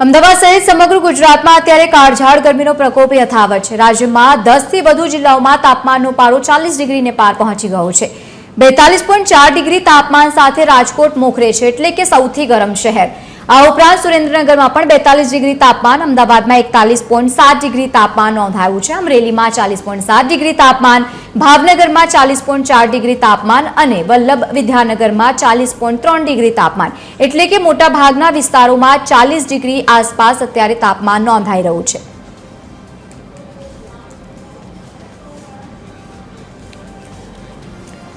અમદાવાદ સહિત સમગ્ર ગુજરાતમાં અત્યારે કાળઝાળ ગરમીનો પ્રકોપ યથાવત છે। રાજ્યમાં 10 થી વધુ જિલ્લાઓમાં તાપમાનનો પારો 40 ડિગ્રીને પાર પહોંચી ગયો છે। 42.4 ડિગ્રી તાપમાન સાથે રાજકોટ મોખરે છે, એટલે કે સૌથી ગરમ શહેર। આ ઉપરાંત સુરેન્દ્રનગરમાં પણ 42 ડિગ્રી તાપમાન, અમદાવાદમાં 41.7 ડિગ્રી તાપમાન નોંધાયું છે। અમરેલીમાં 40.7 ડિગ્રી તાપમાન, ભાવનગરમાં 40.4 ડિગ્રી તાપમાન અને વલ્લભ વિદ્યાનગરમાં 40.3 ડિગ્રી તાપમાન, એટલે કે મોટાભાગના વિસ્તારોમાં 40 ડિગ્રી આસપાસ અત્યારે તાપમાન નોંધાઈ રહ્યું છે।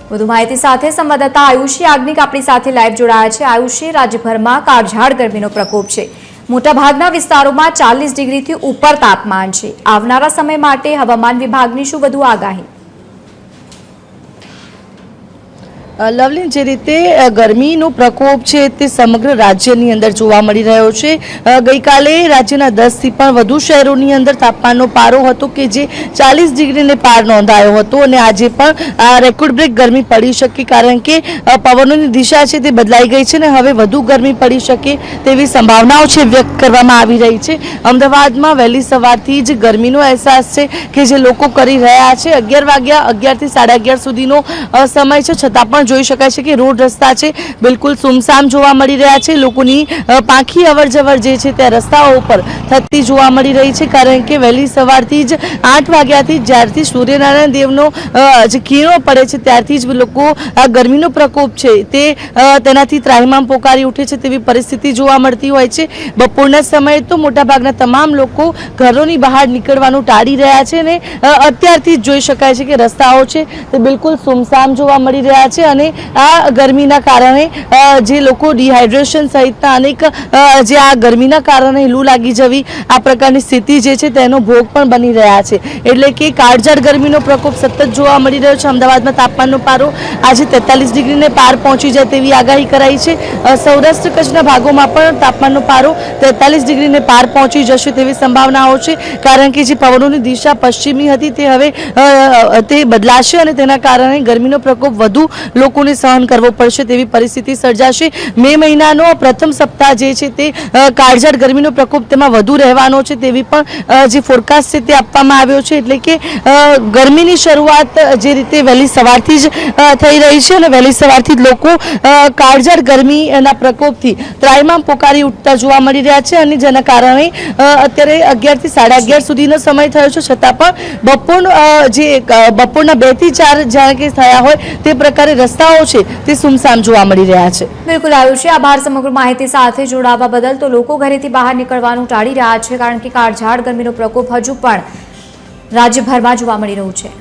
વધુ માહિતી સાથે સંવાદદાતા આયુષી યાજ્ઞિક આપણી સાથે લાઈવ જોડાયા છે। આયુષી, રાજ્યભરમાં કાળઝાળ ગરમીનો પ્રકોપ છે। મોટાભાગના વિસ્તારોમાં 40 ડિગ્રીથી ઉપર તાપમાન છે। આવનારા સમય માટે હવામાન વિભાગની શું વધુ આગાહી? લવલીન, જે રીતે ગરમીનો પ્રકોપ છે તે સમગ્ર રાજ્યની અંદર જોવા મળી રહ્યો છે। ગઈકાલે રાજ્યના 10 થી પણ વધુ શહેરોની અંદર તાપમાનનો પારો હતો કે જે 40 ડિગ્રીને પાર નોંધાયો હતો અને આજે પણ રેકોર્ડ બ્રેક ગરમી પડી શકે, કારણ કે પવનોની દિશા છે તે બદલાઈ ગઈ છે અને હવે વધુ ગરમી પડી શકે તેવી સંભાવનાઓ છે વ્યક્ત કરવામાં આવી રહી છે। અમદાવાદમાં વહેલી સવારથી જ ગરમીનો અહેસાસ છે કે જે લોકો કરી રહ્યા છે। 11 વાગ્યા 11 થી 11:30 સુધીનો સમય છે, છતાં પણ જોઈ શકાય છે કે રોડ રસ્તા છે બિલકુલ સુમસામ જોવા મળી રહ્યા છે। લોકોની પાંખી અવરજવર જે છે તે રસ્તાઓ ઉપર થતી જોવા મળી રહી છે, કારણ કે વહેલી સવારથી જ 8 વાગ્યાથી જ્યારથી સૂર્યનારાયણ દેવનો જે કિરણો પડે છે ત્યારથી જ લોકો આ ગરમીનો પ્રકોપ છે તે તેનાથી ત્રાહિમામ પોકારી ઉઠે છે તેવી પરિસ્થિતિ જોવા મળતી હોય છે। બપોરના સમયે તો મોટાભાગના તમામ લોકો ઘરોની બહાર નીકળવાનું ટાળી રહ્યા છે અને અત્યારથી જ જોઈ શકાય છે કે રસ્તાઓ છે તે બિલકુલ સુમસામ જોવા મળી રહ્યા છે અને આ ગરમીના કારણે જે લોકો ડિહાઇડ્રેશન સહિતના અનેક જે આ ગરમીના કારણે લૂ લાગી જવી આ પ્રકારની સ્થિતિ જે છે તેનો ભોગ પણ બની રહ્યા છે, એટલે કે કાળઝાળ ગરમીનો પ્રકોપ સતત જોવા મળી રહ્યો છે। અમદાવાદમાં તાપમાનનો પારો આજે 43 ડિગ્રીને પાર પહોંચી જાય તેવી આગાહી કરાઈ છે। સૌરાષ્ટ્ર કચ્છના ભાગોમાં પણ તાપમાનનો પારો 43 ડિગ્રીને પાર પહોંચી જશે તેવી સંભાવનાઓ છે, કારણ કે જે પવનોની દિશા પશ્ચિમી હતી તે હવે તે બદલાશે અને તેના કારણે ગરમીનો પ્રકોપ વધુ લોકોને સહન કરવો પડશે તેવી પરિસ્થિતિ સર્જાશે। મે મહિનાનો પ્રથમ સપ્તાહ જે છે તે કાળઝાળ ગરમીનો પ્રકોપ તેમાં વધુ રહેવાનો છે તેવી પણ જે ફોરકાસ્ટ છે તે આપવામાં આવ્યો છે, એટલે કે ગરમીની શરૂઆત જે રીતે વહેલી સવારથી જ થઈ રહી છે અને વહેલી સવારથી જ લોકો કાળઝાળ ગરમીના પ્રકોપથી ત્રાહિમામ પોકારી ઉઠતા જોવા મળી રહ્યા છે અને જેના કારણે અત્યારે 11 થી 11:30 સુધીનો સમય થયો છે, છતાં પણ બપોરના 2 થી 4 જાણે કે થયા હોય તે પ્રકારે રસ્તાઓ છે તે સુમસામ જોવા મળી રહ્યા છે। બિલકુલ આયુષી, આભાર સમગ્ર માહિતી સાથે જોડાવા બદલ। તો લોકો ઘરેથી બહાર નીકળવાનું ટાળી રહ્યા છે, કારણ કે કાળઝાળ ગરમીનો પ્રકોપ હજુ પણ રાજ્યભરમાં જોવા મળી રહ્યું છે।